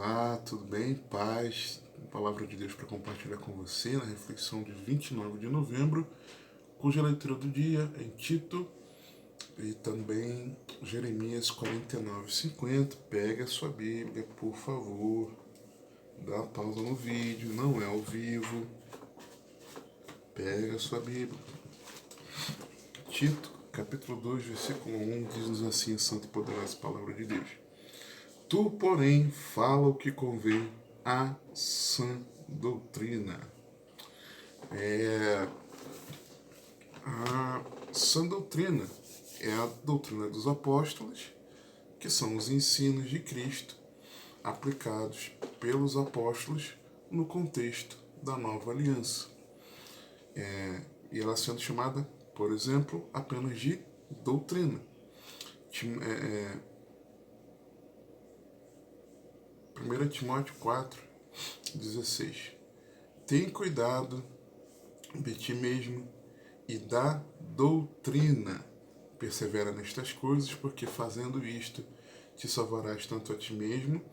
Olá, tudo bem? Paz, palavra de Deus para compartilhar com você na reflexão de 29 de novembro, cuja leitura do dia é em Tito e também Jeremias 49:50. Pega a sua Bíblia, por favor, dá pausa no vídeo, não é ao vivo. Pega a sua Bíblia. Tito, capítulo 2, versículo 1, diz-nos assim a santa e poderosa palavra de Deus. Tu, porém, fala o que convém à sã doutrina. A sã doutrina é a doutrina dos apóstolos, que são os ensinos de Cristo aplicados pelos apóstolos no contexto da nova aliança. E ela sendo chamada, por exemplo, apenas de doutrina. 1 Timóteo 4:16. Tem cuidado de ti mesmo e da doutrina. Persevera nestas coisas, porque fazendo isto te salvarás tanto a ti mesmo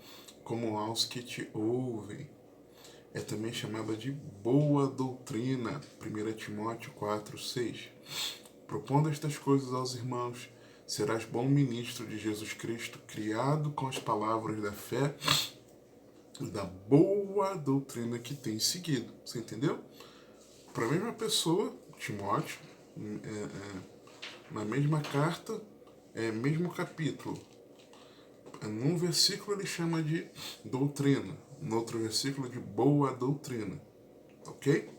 como aos que te ouvem. É também chamada de boa doutrina. 1 Timóteo 4:6. Propondo estas coisas aos irmãos, serás bom ministro de Jesus Cristo, criado com as palavras da fé da boa doutrina que tem seguido. Você entendeu? Para a mesma pessoa, Timóteo, na mesma carta, mesmo capítulo. Num versículo ele chama de doutrina, no outro versículo de boa doutrina. Ok?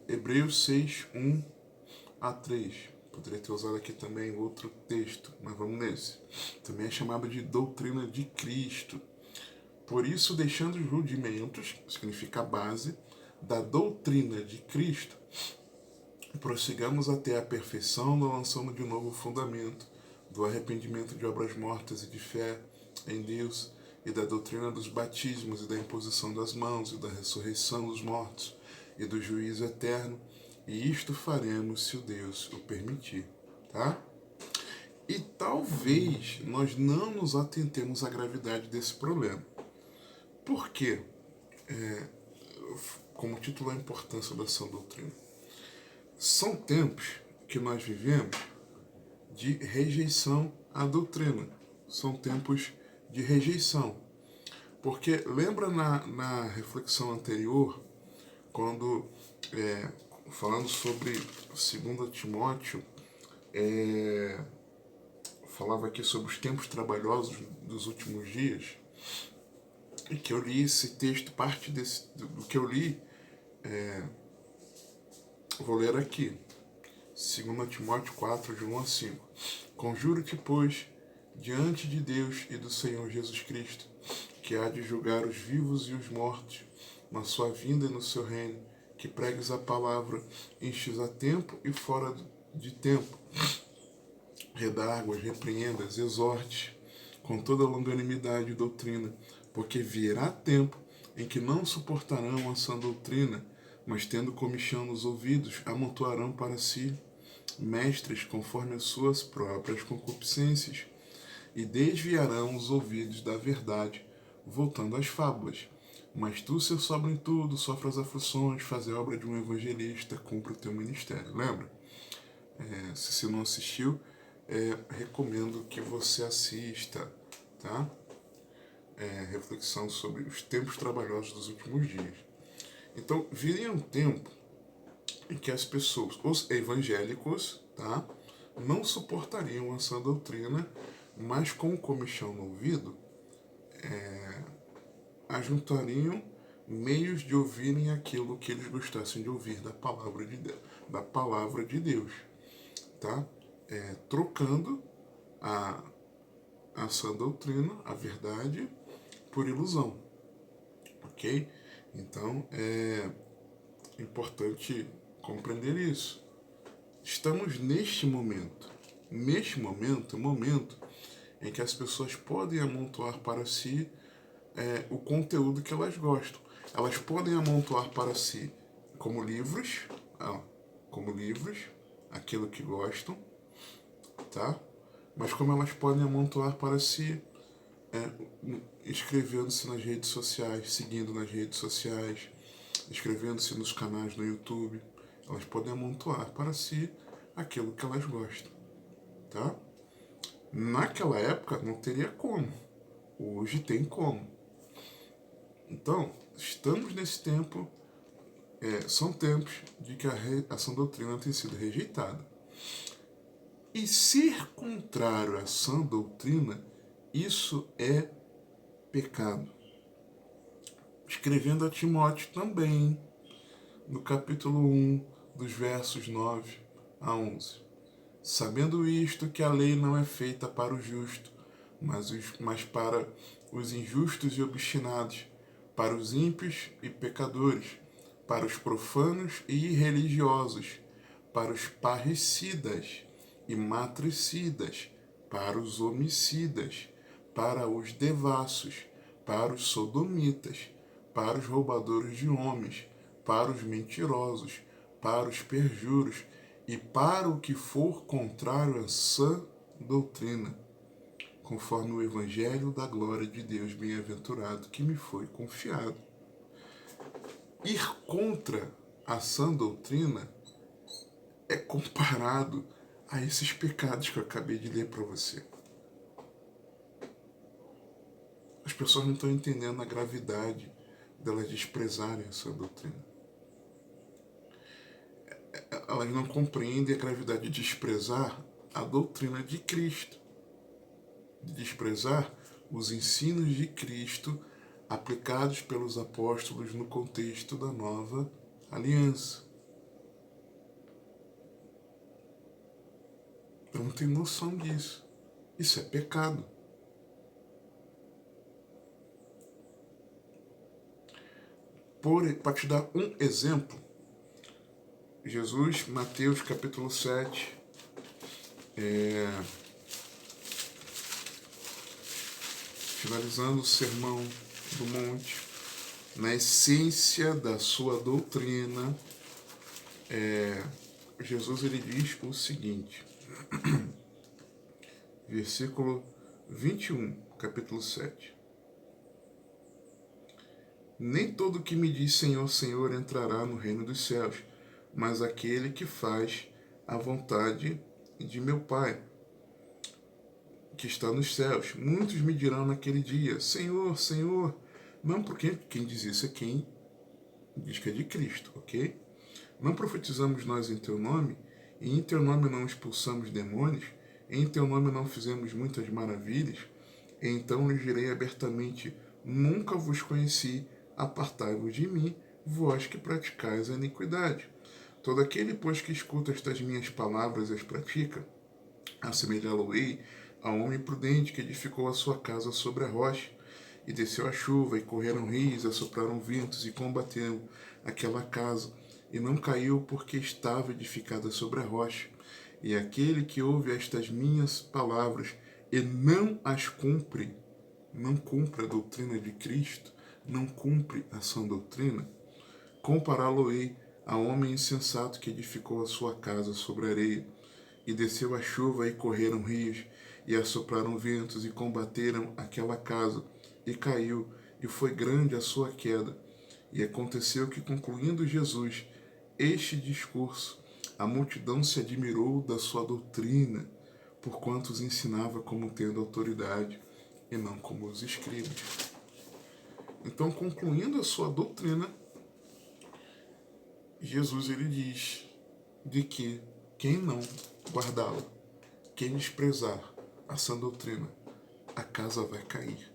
Hebreus 6:1-3. Poderia ter usado aqui também outro texto, mas vamos nesse. Também é chamado de doutrina de Cristo. Por isso, deixando os rudimentos, que significa a base, da doutrina de Cristo, prossigamos até a perfeição, lançando de novo o fundamento do arrependimento de obras mortas e de fé em Deus, e da doutrina dos batismos e da imposição das mãos, e da ressurreição dos mortos, e do juízo eterno, e isto faremos se o Deus o permitir, tá? E talvez nós não nos atentemos à gravidade desse problema. Por quê? Como título, a importância da sã doutrina. São tempos que nós vivemos de rejeição à doutrina. São tempos de rejeição. Porque lembra na reflexão anterior, quando falando sobre 2 Timóteo, falava aqui sobre os tempos trabalhosos dos últimos dias, e que eu li esse texto, parte do que eu li, vou ler aqui. 2 Timóteo 4, de 1-5. Conjuro-te, pois, diante de Deus e do Senhor Jesus Cristo, que há de julgar os vivos e os mortos, na sua vinda e no seu reino, que pregues a palavra, enches a tempo e fora de tempo, redarguas, repreendas, exortes, com toda longanimidade e doutrina, porque virá tempo em que não suportarão a sã doutrina, mas tendo comichão nos ouvidos, amontoarão para si mestres conforme as suas próprias concupiscências, e desviarão os ouvidos da verdade, voltando às fábulas. Mas tu, ser sóbrio em tudo, sofre as aflições, faz a obra de um evangelista, cumpre o teu ministério. Lembra? Se você não assistiu, recomendo que você assista, tá? Reflexão sobre os tempos trabalhosos dos últimos dias. Então, viria um tempo em que as pessoas, os evangélicos, tá, não suportariam a sã doutrina, mas com o comichão no ouvido, ajuntariam meios de ouvirem aquilo que eles gostassem de ouvir da palavra de Deus, tá? Trocando a sã doutrina, a verdade, por ilusão, ok? Então é importante compreender isso. Estamos neste momento em que as pessoas podem amontoar para si o conteúdo que elas gostam. Elas podem amontoar para si como livros, aquilo que gostam, tá? Mas como elas podem amontoar para si inscrevendo-se nas redes sociais, seguindo nas redes sociais, inscrevendo-se nos canais no YouTube. Elas podem amontoar para si aquilo que elas gostam, tá? Naquela época não teria como, hoje tem como. Então, estamos nesse tempo, são tempos de que a sã doutrina tem sido rejeitada. E ser contrário à sã doutrina, isso é pecado. Escrevendo a Timóteo também, no capítulo 1, dos versos 9 a 11. Sabendo isto, que a lei não é feita para o justo, mas para os injustos e obstinados, para os ímpios e pecadores, para os profanos e irreligiosos, para os parricidas e matricidas, para os homicidas, para os devassos, para os sodomitas, para os roubadores de homens, para os mentirosos, para os perjuros e para o que for contrário à sã doutrina, conforme o evangelho da glória de Deus bem-aventurado que me foi confiado. Ir contra a sã doutrina é comparado a esses pecados que eu acabei de ler para você. As pessoas não estão entendendo a gravidade delas desprezarem a sã doutrina. Elas não compreendem a gravidade de desprezar a doutrina de Cristo, de desprezar os ensinos de Cristo aplicados pelos apóstolos no contexto da nova aliança. Eu não tenho noção disso. Isso é pecado. Para te dar um exemplo, Jesus, Mateus capítulo 7, finalizando o sermão do monte, na essência da sua doutrina, Jesus ele diz o seguinte, versículo 21, capítulo 7. Nem todo que me diz Senhor, Senhor entrará no reino dos céus, mas aquele que faz a vontade de meu Pai, que está nos céus. Muitos me dirão naquele dia, Senhor, Senhor. Não, porque quem diz isso é quem diz que é de Cristo, ok? Não profetizamos nós em teu nome, e em teu nome não expulsamos demônios, e em teu nome não fizemos muitas maravilhas? E então lhes direi abertamente, nunca vos conheci, apartai-vos de mim, vós que praticais a iniquidade. Todo aquele, pois, que escuta estas minhas palavras e as pratica, assemelhá-lo-ei a um homem prudente que edificou a sua casa sobre a rocha, e desceu a chuva, e correram rios, e assopraram ventos, e combateram aquela casa, e não caiu porque estava edificada sobre a rocha. E aquele que ouve estas minhas palavras e não as cumpre, não cumpre a doutrina de Cristo, não cumpre a sã doutrina, compará-lo-ei a homem insensato que edificou a sua casa sobre a areia, e desceu a chuva, e correram rios, e assopraram ventos, e combateram aquela casa, e caiu, e foi grande a sua queda. E aconteceu que, concluindo Jesus este discurso, a multidão se admirou da sua doutrina, porquanto os ensinava como tendo autoridade, e não como os escribas. Então, concluindo a sua doutrina, Jesus ele diz de que quem não guardá-la, quem desprezar a sã doutrina, a casa vai cair.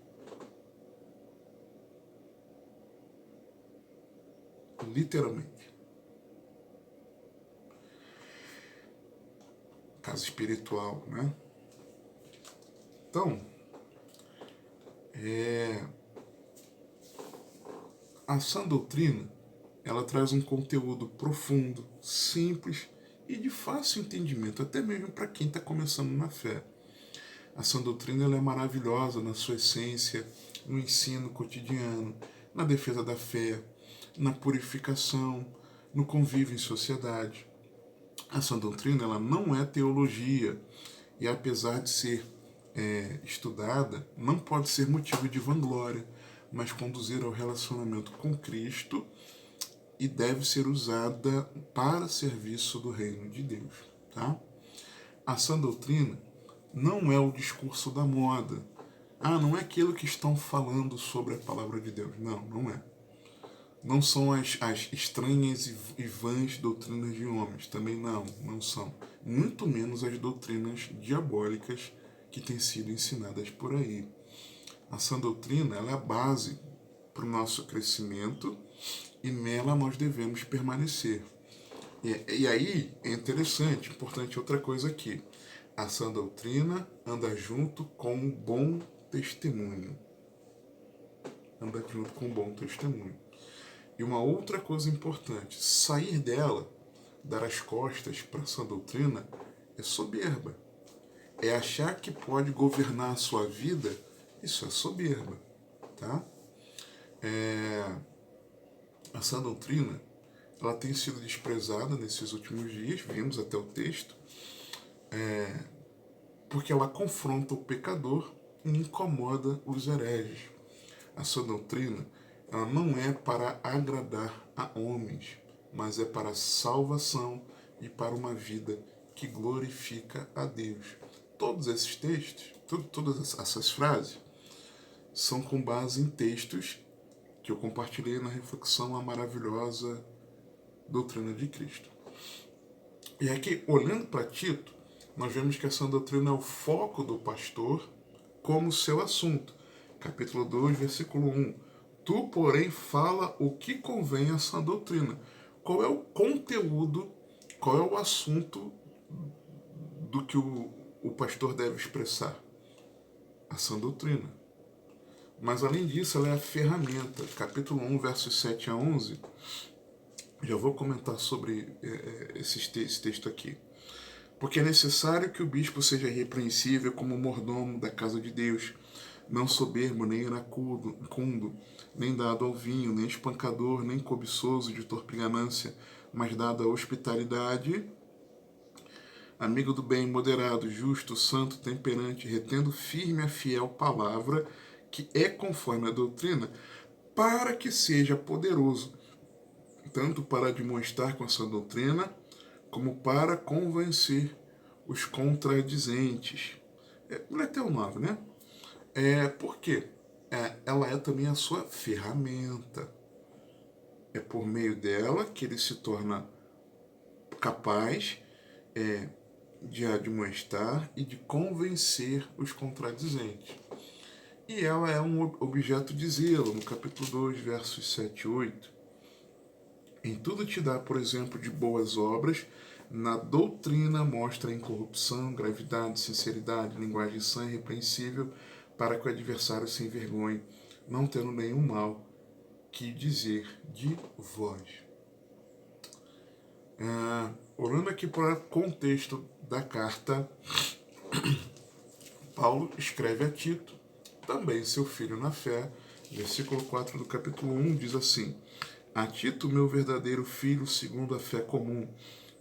Literalmente. Casa espiritual, né? Então, a sã doutrina, ela traz um conteúdo profundo, simples e de fácil entendimento, até mesmo para quem está começando na fé. A sã doutrina ela é maravilhosa na sua essência, no ensino cotidiano, na defesa da fé, na purificação, no convívio em sociedade. A sã doutrina ela não é teologia, e apesar de ser estudada não pode ser motivo de vanglória, mas conduzir ao relacionamento com Cristo e deve ser usada para serviço do reino de Deus. Tá? A sã doutrina não é o discurso da moda. Não é aquilo que estão falando sobre a palavra de Deus. Não, não é. Não são as estranhas e vãs doutrinas de homens. Também não são. Muito menos as doutrinas diabólicas que têm sido ensinadas por aí. A sã doutrina ela é a base para o nosso crescimento e nela nós devemos permanecer. E aí é interessante, importante outra coisa aqui. A sã doutrina anda junto com um bom testemunho. Anda junto com um bom testemunho. E uma outra coisa importante, sair dela, dar as costas para a sã doutrina, é soberba. É achar que pode governar a sua vida, isso é soberba. Tá? A sã doutrina ela tem sido desprezada nesses últimos dias, vimos até o texto, porque ela confronta o pecador e incomoda os hereges. A sã doutrina ela não é para agradar a homens, mas é para a salvação e para uma vida que glorifica a Deus. Todos esses textos, todas essas frases, são com base em textos que eu compartilhei na reflexão A Maravilhosa Doutrina de Cristo. E aqui, olhando para Tito, nós vemos que essa doutrina é o foco do pastor como seu assunto. Capítulo 2, versículo 1. Tu, porém, fala o que convém a essa doutrina. Qual é o conteúdo, qual é o assunto do que o pastor deve expressar? A sã doutrina. Mas, além disso, ela é a ferramenta. Capítulo 1, versos 7 a 11. Já vou comentar sobre esse texto aqui. Porque é necessário que o bispo seja irrepreensível como mordomo da casa de Deus, não soberbo, nem iracundo, nem dado ao vinho, nem espancador, nem cobiçoso de torpe ganância, mas dado à hospitalidade, amigo do bem, moderado, justo, santo, temperante, retendo firme a fiel palavra, que é conforme a doutrina, para que seja poderoso, tanto para demonstrar com essa doutrina, como para convencer os contradizentes. Letel 9, né? Por quê? Ela é também a sua ferramenta. É por meio dela que ele se torna capaz de admoestar e de convencer os contradizentes. E ela é um objeto de zelo, no capítulo 2, versos 7 e 8. Em tudo te dá, por exemplo, de boas obras, na doutrina mostra a incorrupção, gravidade, sinceridade, linguagem sã e repreensível, para que o adversário se envergonhe, não tendo nenhum mal que dizer de vós. Olhando aqui para o contexto da carta, Paulo escreve a Tito, também seu filho na fé, versículo 4 do capítulo 1 diz assim: a Tito, meu verdadeiro filho, segundo a fé comum,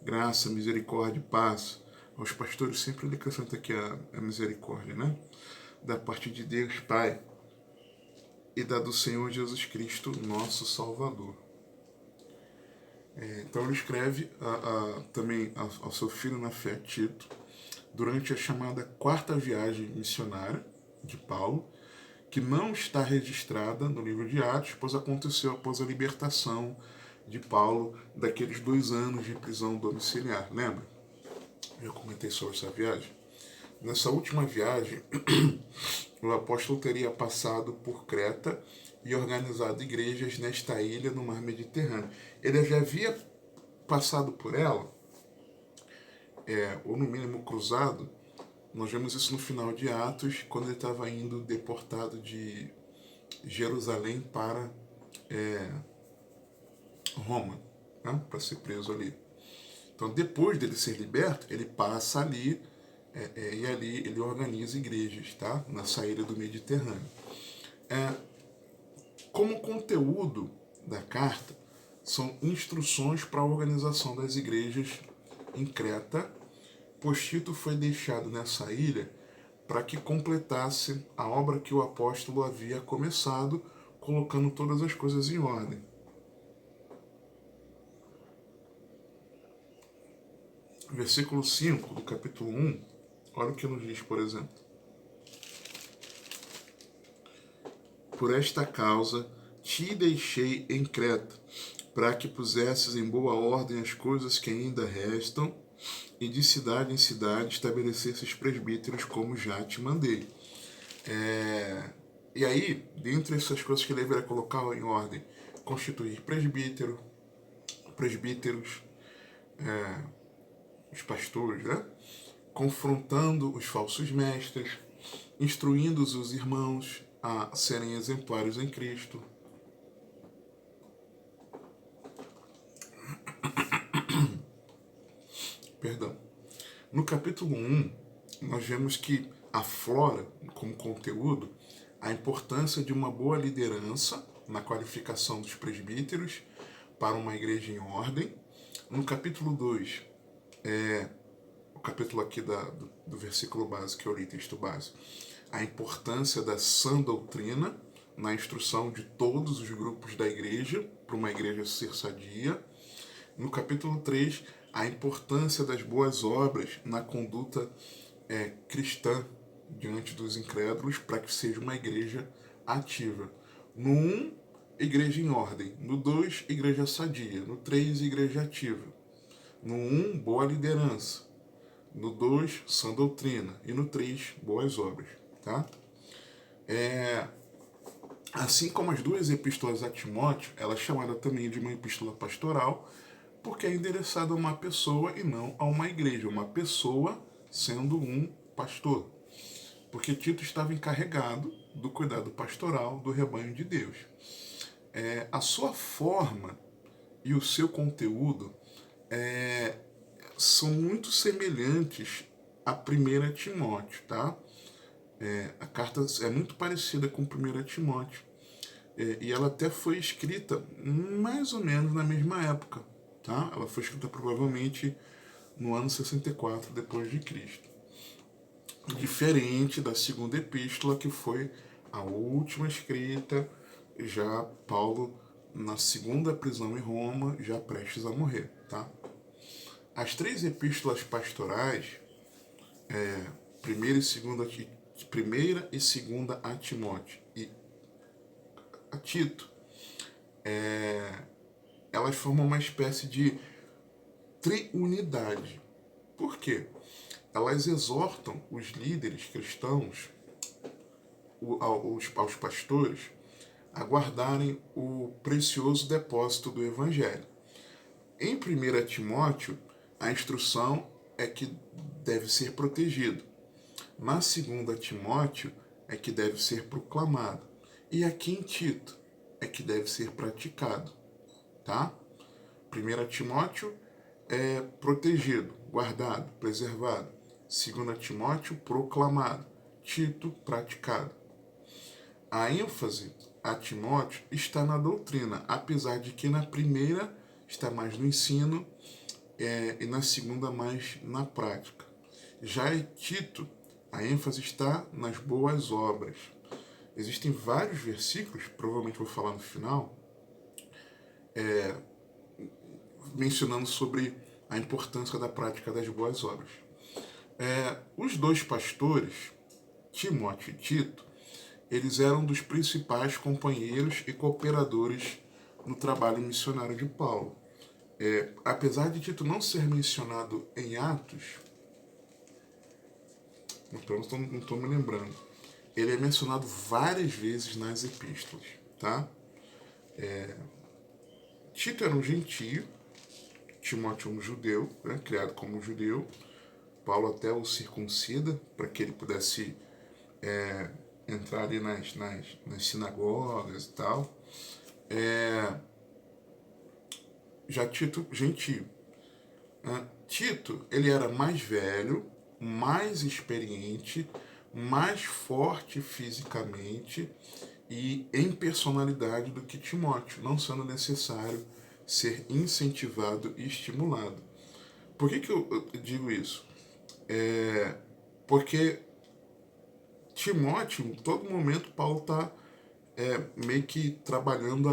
graça, misericórdia e paz. Aos pastores sempre ele acrescenta aqui a misericórdia, né? Da parte de Deus Pai e da do Senhor Jesus Cristo, nosso Salvador. Então ele escreve também ao seu filho na fé, Tito, durante a chamada quarta viagem missionária de Paulo, que não está registrada no livro de Atos, pois aconteceu após a libertação de Paulo daqueles 2 anos de prisão domiciliar. Lembra? Eu comentei sobre essa viagem. Nessa última viagem, o apóstolo teria passado por Creta e organizado igrejas nesta ilha no mar Mediterrâneo. Ele já havia passado por ela, ou no mínimo cruzado. Nós vemos isso no final de Atos, quando ele estava indo deportado de Jerusalém para Roma, né, para ser preso ali. Então, depois dele ser liberto, ele passa ali e ali ele organiza igrejas, tá, na saída do Mediterrâneo. Como conteúdo da carta, são instruções para a organização das igrejas em Creta, pois Tito foi deixado nessa ilha para que completasse a obra que o apóstolo havia começado, colocando todas as coisas em ordem. Versículo 5 do capítulo 1, olha o que nos diz, por exemplo. Por esta causa te deixei em Creta, para que pusesses em boa ordem as coisas que ainda restam, e de cidade em cidade estabelecesses presbíteros como já te mandei. E aí, dentre essas coisas que ele deveria colocar em ordem, constituir presbíteros, os pastores, né? Confrontando os falsos mestres, instruindo os irmãos a serem exemplares em Cristo. Perdão. No capítulo 1, nós vemos que aflora como conteúdo a importância de uma boa liderança na qualificação dos presbíteros para uma igreja em ordem. No capítulo 2, o capítulo aqui do versículo base que eu li, texto base, a importância da sã doutrina na instrução de todos os grupos da igreja, para uma igreja ser sadia. No capítulo 3, a importância das boas obras na conduta cristã diante dos incrédulos, para que seja uma igreja ativa. No 1, igreja em ordem. No 2, igreja sadia. No 3, igreja ativa. No 1, boa liderança. No 2, sã doutrina. E no 3, boas obras. Tá? Assim como as duas epístolas a Timóteo, ela é chamada também de uma epístola pastoral, porque é endereçada a uma pessoa e não a uma igreja. Uma pessoa sendo um pastor. Porque Tito estava encarregado do cuidado pastoral do rebanho de Deus. A sua forma e o seu conteúdo são muito semelhantes à 1 Timóteo, tá? A carta é muito parecida com 1 Timóteo. E ela até foi escrita mais ou menos na mesma época, tá? Ela foi escrita provavelmente no ano 64 depois de Cristo. Diferente da segunda epístola, que foi a última escrita, já Paulo na segunda prisão em Roma, já prestes a morrer, tá? As três epístolas pastorais, primeira e segunda a Timóteo e a Tito, elas formam uma espécie de triunidade. Por quê? Elas exortam os líderes cristãos, aos pastores, a guardarem o precioso depósito do Evangelho. Em 1 Timóteo, a instrução é que deve ser protegido. Na 2 Timóteo, é que deve ser proclamado. E aqui em Tito, é que deve ser praticado. Tá? 1 Timóteo é protegido, guardado, preservado. 2 Timóteo, proclamado. Tito, praticado. A ênfase a Timóteo está na doutrina, apesar de que na primeira está mais no ensino e na segunda mais na prática. Já em Tito, a ênfase está nas boas obras. Existem vários versículos, provavelmente vou falar no final, mencionando sobre a importância da prática das boas obras. Os dois pastores, Timóteo e Tito, eles eram dos principais companheiros e cooperadores no trabalho missionário de Paulo. Apesar de Tito não ser mencionado em Atos, então não estou me lembrando, ele é mencionado várias vezes nas epístolas. Tá? Tito era um gentio, Timóteo um judeu, né, criado como um judeu. Paulo até o circuncida para que ele pudesse entrar ali nas sinagogas e tal. Já Tito, gentio. Tito, ele era mais velho, mais experiente, mais forte fisicamente e em personalidade do que Timóteo, não sendo necessário ser incentivado e estimulado. Por que eu digo isso? Porque Timóteo, em todo momento, Paulo está meio que trabalhando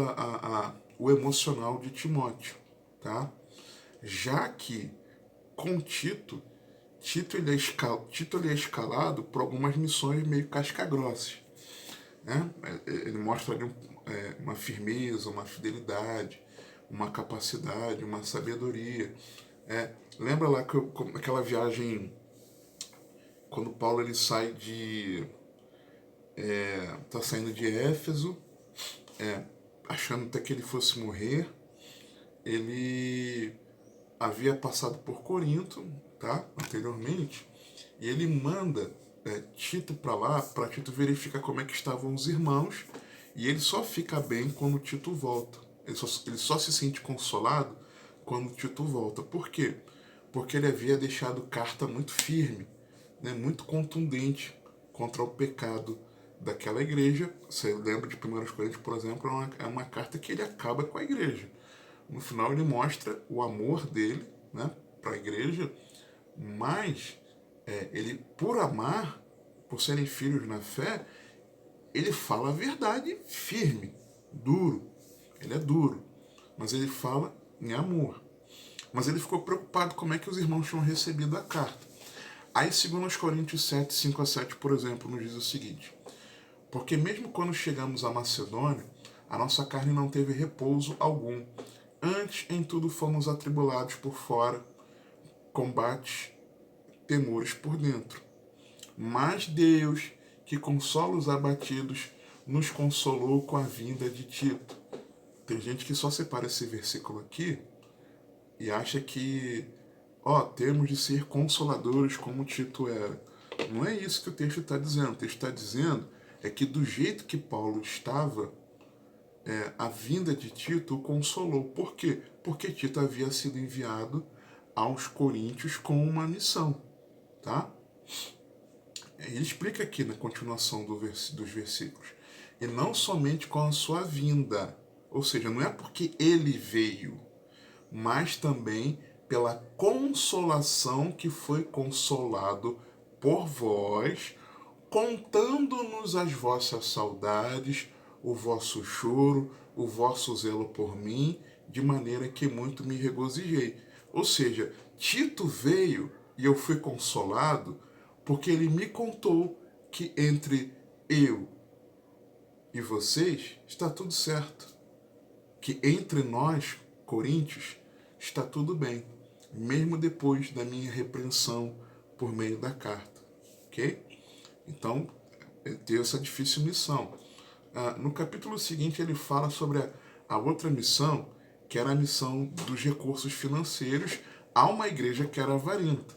o emocional de Timóteo, tá? Já que com Tito ele é escalado por algumas missões meio casca-grossas, né? Ele mostra ali uma firmeza, uma fidelidade, uma capacidade, uma sabedoria. Lembra lá que aquela viagem, quando Paulo ele sai tá saindo de Éfeso, achando até que ele fosse morrer, ele havia passado por Corinto, tá? Anteriormente, e ele manda Tito para lá, para Tito verificar como é que estavam os irmãos, e ele só fica bem quando Tito volta. Ele só se sente consolado quando Tito volta. Por quê? Porque ele havia deixado carta muito firme, né, muito contundente contra o pecado daquela igreja. Você lembra de 1 Coríntios, por exemplo, é uma carta que ele acaba com a igreja. No final ele mostra o amor dele, né, para a igreja, mas ele, por amar, por serem filhos na fé, ele fala a verdade firme, duro. Ele é duro, mas ele fala em amor. Mas ele ficou preocupado como é que os irmãos tinham recebido a carta. Aí, 2 Coríntios 7, 5 a 7, por exemplo, nos diz o seguinte: porque mesmo quando chegamos à Macedônia, a nossa carne não teve repouso algum. Antes, em tudo fomos atribulados por fora, combates, temores por dentro. Mas Deus, que consola os abatidos, nos consolou com a vinda de Tito. Tem gente que só separa esse versículo aqui e acha que, temos de ser consoladores como Tito era. Não é isso que o texto está dizendo. O texto está dizendo que do jeito que Paulo estava, a vinda de Tito o consolou. Por quê? Porque Tito havia sido enviado aos coríntios com uma missão, tá? Ele explica aqui na continuação dos versículos. E não somente com a sua vinda, ou seja, não é porque ele veio, mas também pela consolação que foi consolado por vós, contando-nos as vossas saudades, o vosso choro, o vosso zelo por mim, de maneira que muito me regozijei. Ou seja, Tito veio e eu fui consolado porque ele me contou que entre eu e vocês está tudo certo. Que entre nós, coríntios, está tudo bem, mesmo depois da minha repreensão por meio da carta. Ok? Então, ele teve essa difícil missão. No capítulo seguinte, ele fala sobre a outra missão, que era a missão dos recursos financeiros a uma igreja que era avarenta.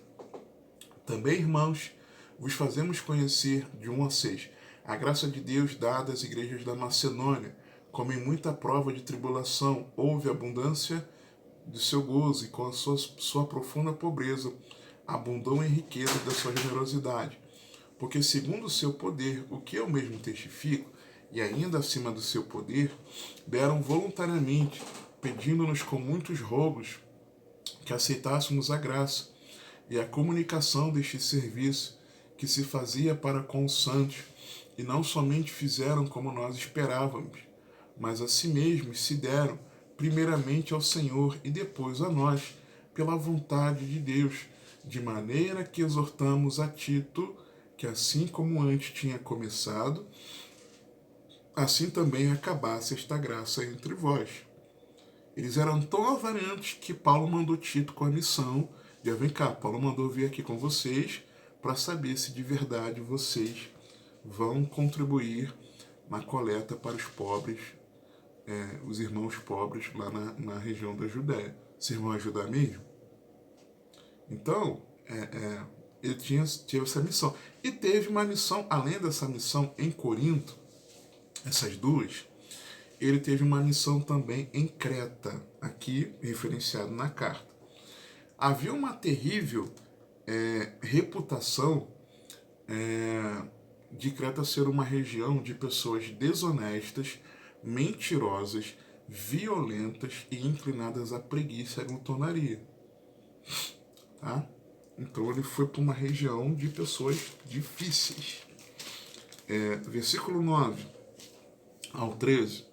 Também, irmãos, vos fazemos conhecer, de 1 a 6, a graça de Deus dada às igrejas da Macedônia, como em muita prova de tribulação houve abundância de seu gozo, e com a sua profunda pobreza abundou em riqueza da sua generosidade. Porque segundo o seu poder, o que eu mesmo testifico, e ainda acima do seu poder, deram voluntariamente, pedindo-nos com muitos rogos que aceitássemos a graça e a comunicação deste serviço que se fazia para com os santos, e não somente fizeram como nós esperávamos, mas a si mesmos se deram, primeiramente ao Senhor e depois a nós, pela vontade de Deus, de maneira que exortamos a Tito, que assim como antes tinha começado, assim também acabasse esta graça entre vós. Eles eram tão avarentos que Paulo mandou Tito com a missão de: vem cá, Paulo mandou vir aqui com vocês para saber se de verdade vocês vão contribuir na coleta para os pobres, os irmãos pobres lá na região da Judéia. Vocês vão ajudar mesmo? Então, ele teve essa missão. E teve uma missão, além dessa missão em Corinto, essas duas, ele teve uma missão também em Creta, aqui referenciado na carta. Havia uma terrível reputação de Creta ser uma região de pessoas desonestas, mentirosas, violentas e inclinadas à preguiça e à glutonaria. Tá? Então ele foi para uma região de pessoas difíceis. versículo 9 ao 13.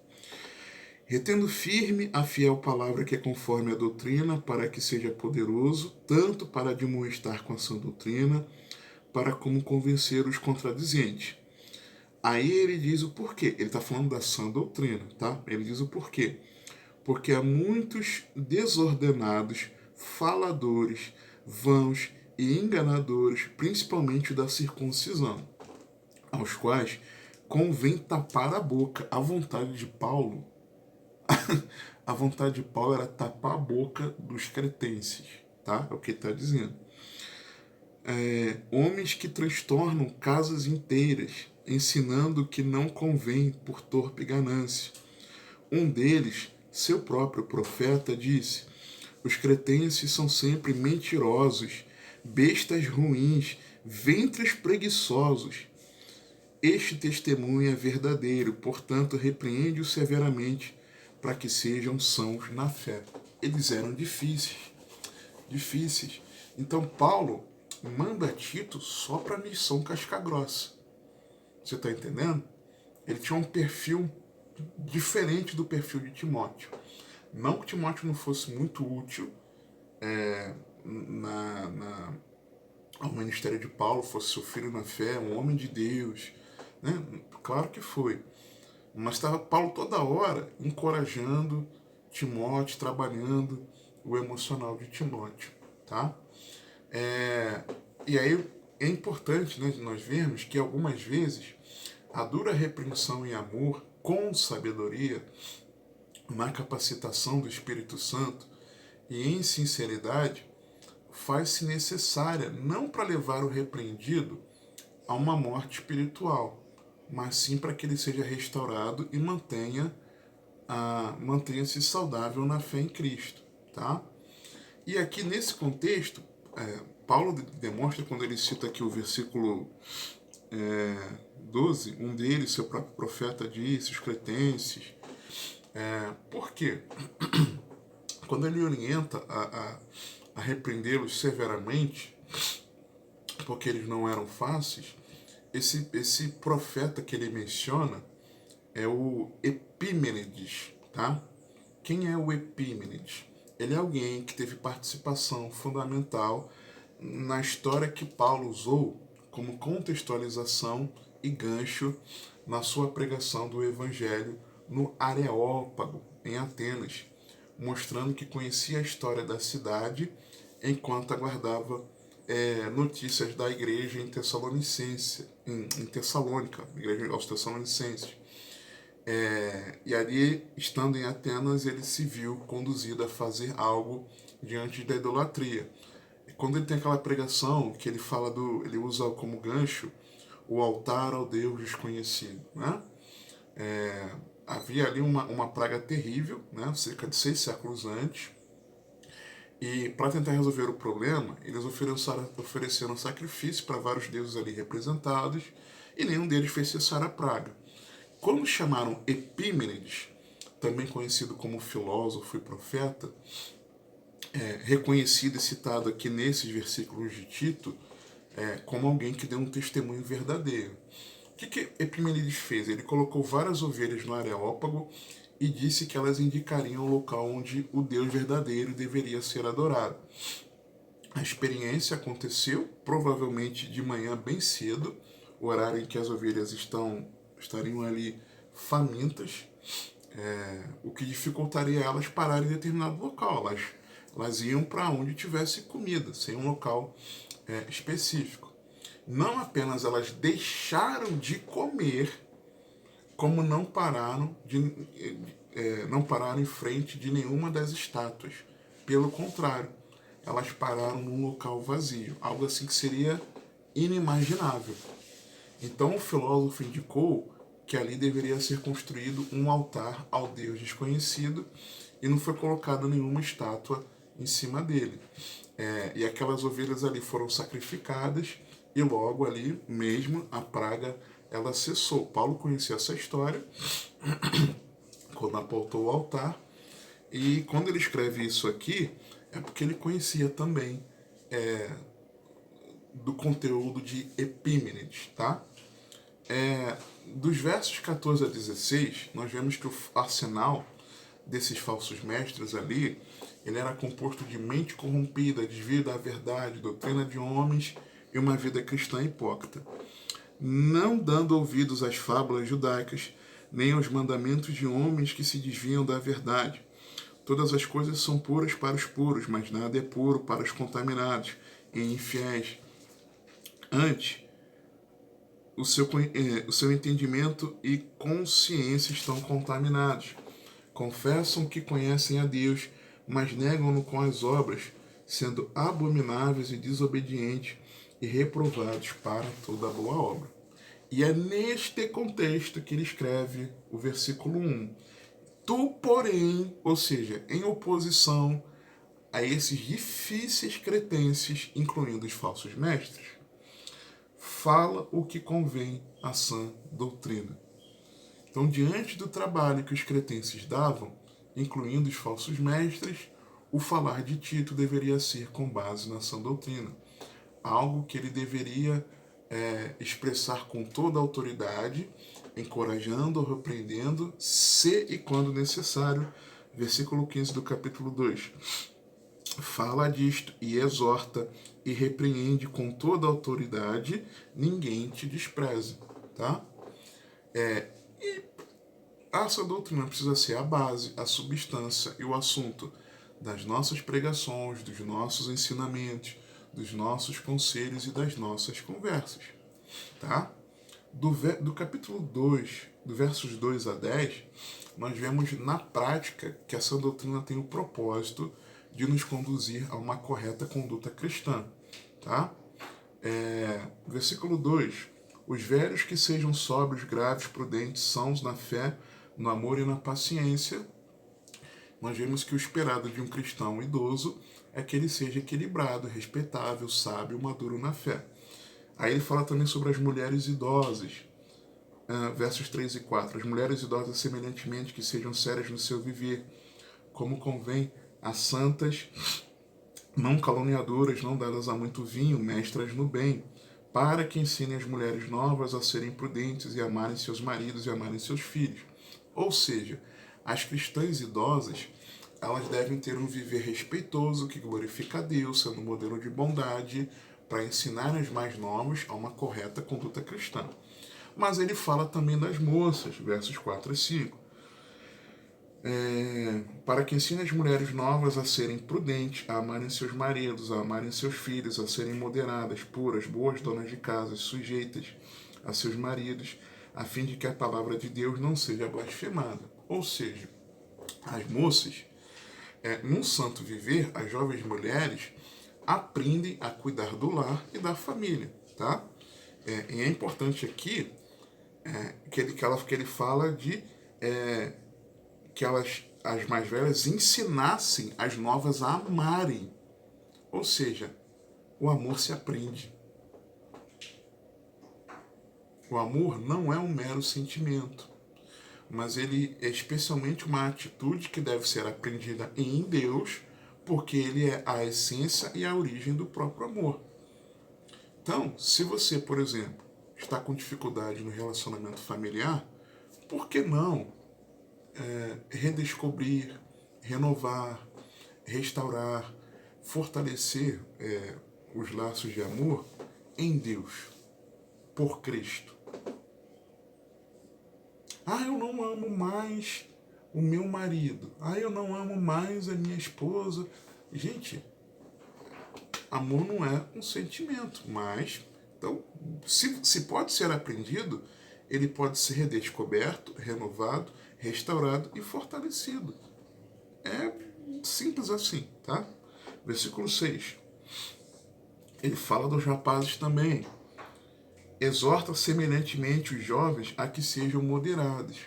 Retendo firme a fiel palavra que é conforme a doutrina, para que seja poderoso, tanto para admoestar com a sã doutrina, para como convencer os contradizentes. Aí ele diz o porquê. Ele está falando da sã doutrina, tá? Ele diz o porquê. Porque há muitos desordenados, faladores, vãos e enganadores, principalmente da circuncisão, aos quais convém tapar a boca. A vontade de Paulo, a vontade de Paulo era tapar a boca dos cretenses, tá? É o que ele está dizendo. Homens que transtornam casas inteiras, ensinando que não convém por torpe ganância. Um deles, seu próprio profeta, disse: os cretenses são sempre mentirosos, bestas ruins, ventres preguiçosos. Este testemunho é verdadeiro, portanto, repreende-o severamente, para que sejam sãos na fé. Eles eram difíceis. Então, Paulo manda Tito só para a missão casca-grossa. Você está entendendo? Ele tinha um perfil diferente do perfil de Timóteo. Não que Timóteo não fosse muito útil ao ministério de Paulo, fosse seu filho na fé, um homem de Deus, né? Claro que foi. Mas estava Paulo toda hora encorajando Timóteo, trabalhando o emocional de Timóteo, tá? E aí é importante, né, nós vermos que algumas vezes a dura repreensão em amor, com sabedoria, na capacitação do Espírito Santo e em sinceridade, faz-se necessária não para levar o repreendido a uma morte espiritual, mas sim para que ele seja restaurado e mantenha-se saudável na fé em Cristo, tá? E aqui nesse contexto, Paulo demonstra, quando ele cita aqui o versículo 12, um deles, seu próprio profeta, disse, os cretenses. Por quê? Quando ele orienta a repreendê-los severamente, porque eles não eram fáceis, esse profeta que ele menciona é o Epímenes, tá? Quem é o Epímenes? Ele é alguém que teve participação fundamental na história que Paulo usou como contextualização e gancho na sua pregação do Evangelho no Areópago, em Atenas, mostrando que conhecia a história da cidade enquanto aguardava notícias da igreja em Tessalônica, igreja aos Tessalonicenses. E ali, estando em Atenas, ele se viu conduzido a fazer algo diante da idolatria. E quando ele tem aquela pregação que ele usa como gancho o altar ao Deus desconhecido, né? Havia ali uma praga terrível, né? Cerca de 6 séculos antes. E para tentar resolver o problema, eles ofereceram sacrifício para vários deuses ali representados, e nenhum deles fez cessar a praga. Quando chamaram Epímenes, também conhecido como filósofo e profeta, reconhecido e citado aqui nesses versículos de Tito, como alguém que deu um testemunho verdadeiro. O que Epímenes fez? Ele colocou várias ovelhas no Areópago e disse que elas indicariam o local onde o Deus verdadeiro deveria ser adorado. A experiência aconteceu, provavelmente de manhã bem cedo, o horário em que as ovelhas estariam ali famintas, o que dificultaria elas parar em determinado local. Elas iam para onde tivesse comida, sem um local específico. Não apenas elas deixaram de comer, como não pararam em frente de nenhuma das estátuas. Pelo contrário, elas pararam num local vazio, algo assim que seria inimaginável. Então o filósofo indicou que ali deveria ser construído um altar ao Deus desconhecido e não foi colocada nenhuma estátua em cima dele. E aquelas ovelhas ali foram sacrificadas e logo ali mesmo a praga ela cessou. Paulo conhecia essa história quando apontou o altar, e quando ele escreve isso aqui é porque ele conhecia também do conteúdo de Epímenes, tá? Dos versos 14 a 16, nós vemos que o arsenal desses falsos mestres ali, ele era composto de mente corrompida, desvio da verdade, doutrina de homens e uma vida cristã hipócrita, não dando ouvidos às fábulas judaicas, nem aos mandamentos de homens que se desviam da verdade. Todas as coisas são puras para os puros, mas nada é puro para os contaminados e infiéis. Antes, o seu entendimento e consciência estão contaminados. Confessam que conhecem a Deus, mas negam-no com as obras, sendo abomináveis e desobedientes e reprovados para toda boa obra. E é neste contexto que ele escreve o versículo 1. Tu, porém, ou seja, em oposição a esses difíceis cretenses, incluindo os falsos mestres, fala o que convém à sã doutrina. Então, diante do trabalho que os cretenses davam, incluindo os falsos mestres, o falar de Tito deveria ser com base na sã doutrina. Algo que ele deveria expressar com toda a autoridade, encorajando ou repreendendo, se e quando necessário. Versículo 15 do capítulo 2. Fala disto e exorta e repreende com toda a autoridade, ninguém te despreze, tá? E essa doutrina precisa ser a base, a substância e o assunto das nossas pregações, dos nossos ensinamentos, dos nossos conselhos e das nossas conversas, tá? Do capítulo 2, do versos 2 a 10, nós vemos na prática que essa doutrina tem o propósito de nos conduzir a uma correta conduta cristã, tá? Versículo 2. Os velhos que sejam sóbrios, graves, prudentes, sãos na fé, no amor e na paciência. Nós vemos que o esperado de um cristão idoso é que ele seja equilibrado, respeitável, sábio, maduro na fé. Aí ele fala também sobre as mulheres idosas, versos 3 e 4. As mulheres idosas, semelhantemente, que sejam sérias no seu viver, como convém a santas, não caluniadoras, não dadas a muito vinho, mestras no bem, para que ensinem as mulheres novas a serem prudentes e amarem seus maridos e amarem seus filhos. Ou seja, as cristãs idosas, elas devem ter um viver respeitoso que glorifica a Deus, sendo um modelo de bondade, para ensinar as mais novas a uma correta conduta cristã. Mas ele fala também das moças, versos 4 e 5. Para que ensine as mulheres novas a serem prudentes, a amarem seus maridos, a amarem seus filhos, a serem moderadas, puras, boas donas de casa, sujeitas a seus maridos, a fim de que a palavra de Deus não seja blasfemada. Ou seja, as moças, num santo viver, as jovens mulheres aprendem a cuidar do lar e da família, tá? E é importante aqui que ele fala de que as mais velhas ensinassem as novas a amarem. Ou seja, o amor se aprende. O amor não é um mero sentimento, mas ele é especialmente uma atitude que deve ser aprendida em Deus, porque ele é a essência e a origem do próprio amor. Então, se você, por exemplo, está com dificuldade no relacionamento familiar, por que não redescobrir, renovar, restaurar, fortalecer os laços de amor em Deus, por Cristo? Eu não amo mais o meu marido. Eu não amo mais a minha esposa. Gente, amor não é um sentimento, mas então, se pode ser aprendido, ele pode ser redescoberto, renovado, restaurado e fortalecido. É simples assim, tá? Versículo 6. Ele fala dos rapazes também. Exorta semelhantemente os jovens a que sejam moderados.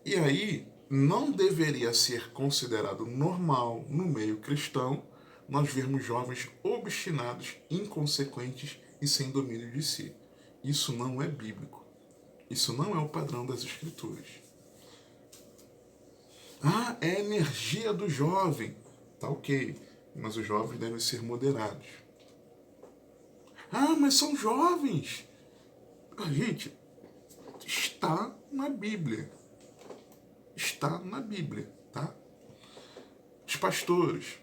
E aí, não deveria ser considerado normal no meio cristão nós vermos jovens obstinados, inconsequentes e sem domínio de si. Isso não é bíblico. Isso não é o padrão das Escrituras. É a energia do jovem. Tá ok, mas os jovens devem ser moderados. Mas são jovens. Gente, está na Bíblia. Está na Bíblia, tá? Os pastores,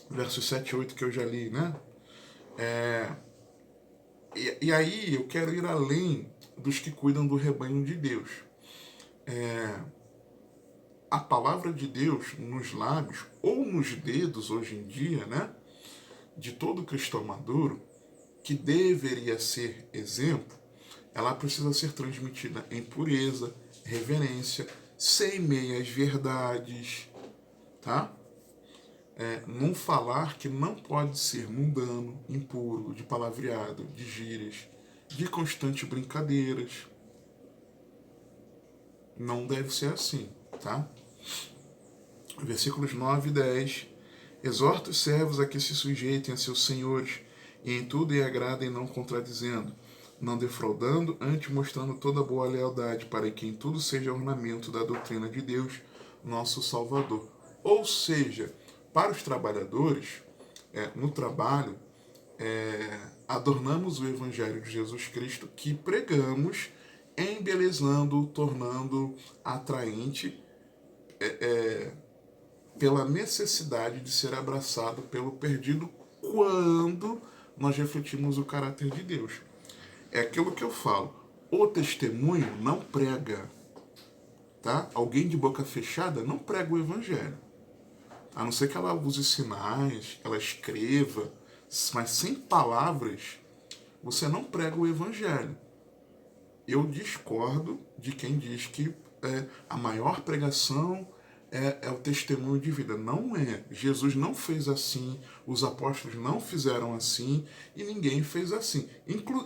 versos 7 e 8 que eu já li, né? E aí eu quero ir além dos que cuidam do rebanho de Deus. A palavra de Deus nos lábios ou nos dedos hoje em dia, né? De todo cristão maduro, que deveria ser exemplo, ela precisa ser transmitida em pureza, reverência, sem meias verdades, tá? Num falar que não pode ser mundano, impuro, de palavreado, de gírias, de constante brincadeiras. Não deve ser assim, tá? Versículos 9 e 10. Exorta os servos a que se sujeitem a seus senhores, e em tudo e agradem, não contradizendo, não defraudando, antes mostrando toda boa lealdade, para que em tudo seja ornamento da doutrina de Deus, nosso Salvador. Ou seja, para os trabalhadores, no trabalho, adornamos o Evangelho de Jesus Cristo que pregamos, embelezando, tornando atraente, pela necessidade de ser abraçado pelo perdido quando nós refletimos o caráter de Deus. É aquilo que eu falo. O testemunho não prega, tá? Alguém de boca fechada não prega o Evangelho. A não ser que ela use sinais, ela escreva, mas sem palavras, você não prega o Evangelho. Eu discordo de quem diz que a maior pregação é o testemunho de vida. Não é. Jesus não fez assim, os apóstolos não fizeram assim e ninguém fez assim.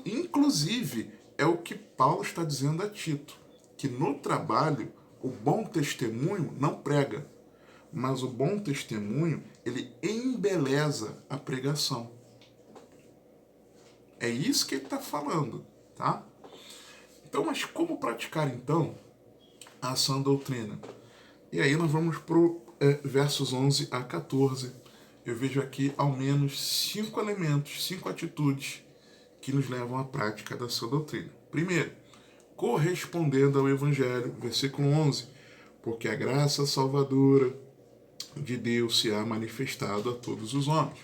Inclusive, é o que Paulo está dizendo a Tito, que no trabalho o bom testemunho não prega, mas o bom testemunho ele embeleza a pregação. É isso que ele está falando, tá? Então, mas como praticar então a sã doutrina? E aí nós vamos para versos 11 a 14. Eu vejo aqui ao menos 5 elementos, 5 atitudes que nos levam à prática da sua doutrina. Primeiro, correspondendo ao Evangelho, versículo 11, porque a graça salvadora de Deus se há manifestado a todos os homens.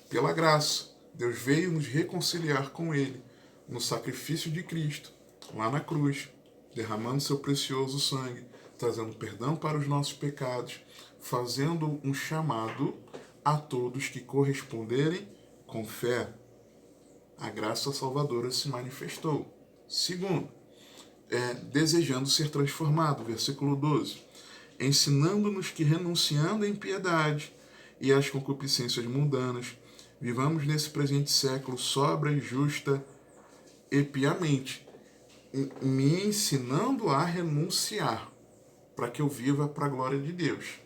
Pela graça, Deus veio nos reconciliar com Ele no sacrifício de Cristo, lá na cruz, derramando seu precioso sangue, trazendo perdão para os nossos pecados, fazendo um chamado a todos que corresponderem com fé. A graça salvadora se manifestou. Segundo, desejando ser transformado, versículo 12, ensinando-nos que renunciando à impiedade e às concupiscências mundanas, vivamos nesse presente século sóbria, justa e piamente, me ensinando a renunciar, para que eu viva para a glória de Deus.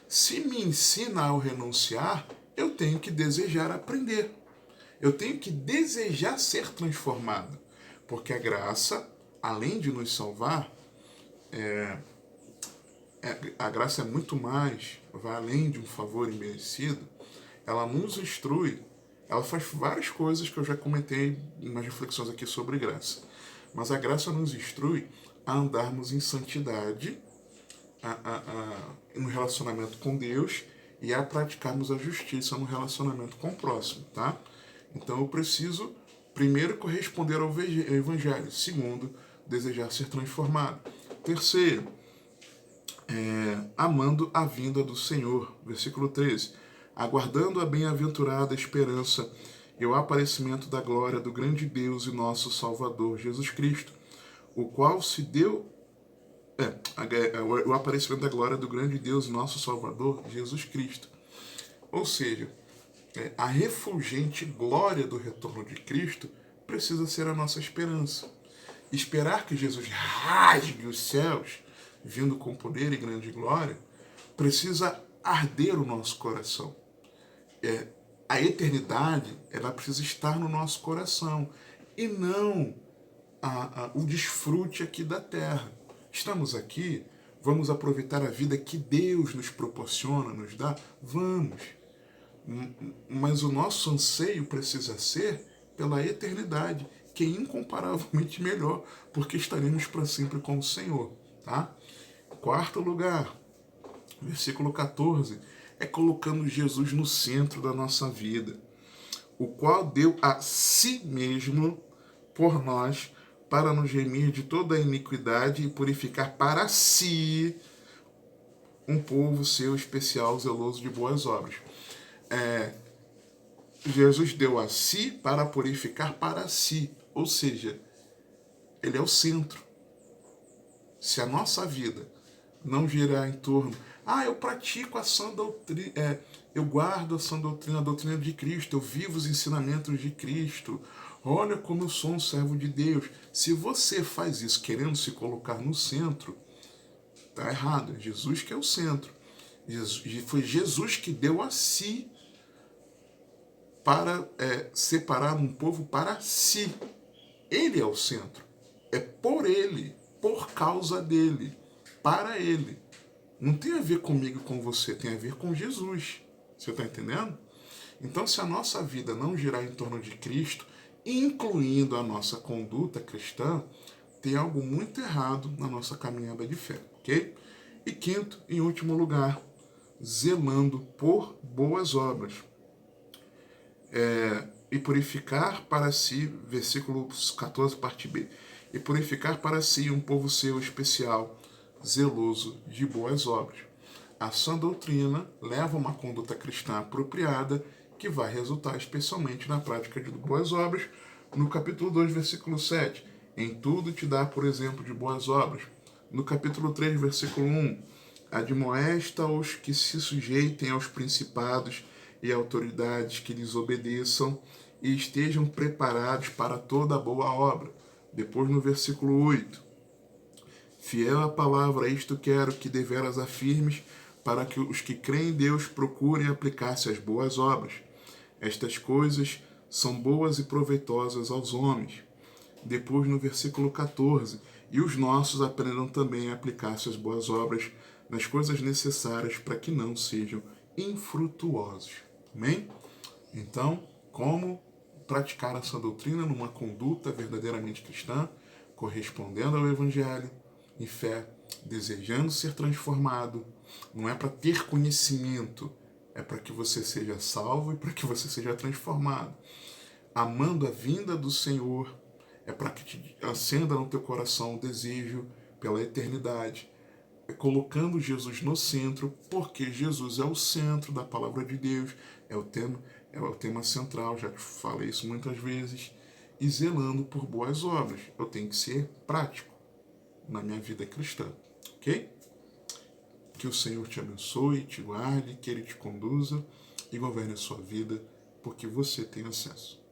Se me ensina a renunciar, eu tenho que desejar aprender. Eu tenho que desejar ser transformado. Porque a graça, além de nos salvar, a graça é muito mais, vai além de um favor imerecido. Ela nos instrui, ela faz várias coisas que eu já comentei em umas reflexões aqui sobre graça. Mas a graça nos instrui a andarmos em santidade, no relacionamento com Deus e a praticarmos a justiça no relacionamento com o próximo, tá? Então eu preciso, primeiro, corresponder ao Evangelho. Segundo, desejar ser transformado. Terceiro, amando a vinda do Senhor. Versículo 13. Aguardando a bem-aventurada esperança e o aparecimento da glória do grande Deus e nosso Salvador, Jesus Cristo, o qual se deu o aparecimento da glória do grande Deus, nosso Salvador, Jesus Cristo. Ou seja, a refulgente glória do retorno de Cristo precisa ser a nossa esperança. Esperar que Jesus rasgue os céus, vindo com poder e grande glória, precisa arder o nosso coração. A eternidade, ela precisa estar no nosso coração e não o desfrute aqui da terra. Estamos aqui, vamos aproveitar a vida que Deus nos proporciona, nos dá? Vamos. Mas o nosso anseio precisa ser pela eternidade. que é incomparavelmente melhor, porque estaremos para sempre com o Senhor, tá? Quarto lugar, versículo 14, é colocando Jesus no centro da nossa vida, o qual deu a si mesmo por nós, para nos remir de toda a iniquidade e purificar para si um povo seu especial, zeloso de boas obras. Jesus deu a si para purificar para si, ou seja, ele é o centro. Se a nossa vida não girar em torno, eu pratico a sã doutrina, eu guardo a sã doutrina, a doutrina de Cristo, eu vivo os ensinamentos de Cristo, olha como eu sou um servo de Deus. Se você faz isso querendo se colocar no centro, está errado. É Jesus que é o centro. Foi Jesus que deu a si para separar um povo para si. Ele é o centro. É por ele, por causa dele, para ele. Não tem a ver comigo e com você, tem a ver com Jesus. Você está entendendo? Então, se a nossa vida não girar em torno de Cristo, incluindo a nossa conduta cristã, tem algo muito errado na nossa caminhada de fé, ok? E quinto, em último lugar, zelando por boas obras. E purificar para si, versículo 14, parte B, e purificar para si um povo seu especial, zeloso de boas obras. A sã doutrina leva uma conduta cristã apropriada, que vai resultar especialmente na prática de boas obras. No capítulo 2, versículo 7, em tudo te dá, por exemplo, de boas obras. No capítulo 3, versículo 1, admoesta os que se sujeitem aos principados e autoridades, que lhes obedeçam e estejam preparados para toda boa obra. Depois no versículo 8, fiel à palavra, isto quero que deveras afirmes, para que os que creem em Deus procurem aplicar-se às boas obras. Estas coisas são boas e proveitosas aos homens. Depois no versículo 14, e os nossos aprendam também a aplicar-se às boas obras, nas coisas necessárias, para que não sejam infrutuosos. Amém? Então, como praticar essa doutrina numa conduta verdadeiramente cristã, correspondendo ao Evangelho, em fé, desejando ser transformado. Não é para ter conhecimento, é para que você seja salvo e para que você seja transformado. Amando a vinda do Senhor, é para que te acenda no teu coração o desejo pela eternidade. É colocando Jesus no centro, porque Jesus é o centro da palavra de Deus, é o tema central, já falei isso muitas vezes, e zelando por boas obras. Eu tenho que ser prático na minha vida cristã, ok? Que o Senhor te abençoe, te guarde, que Ele te conduza e governe a sua vida, porque você tem acesso.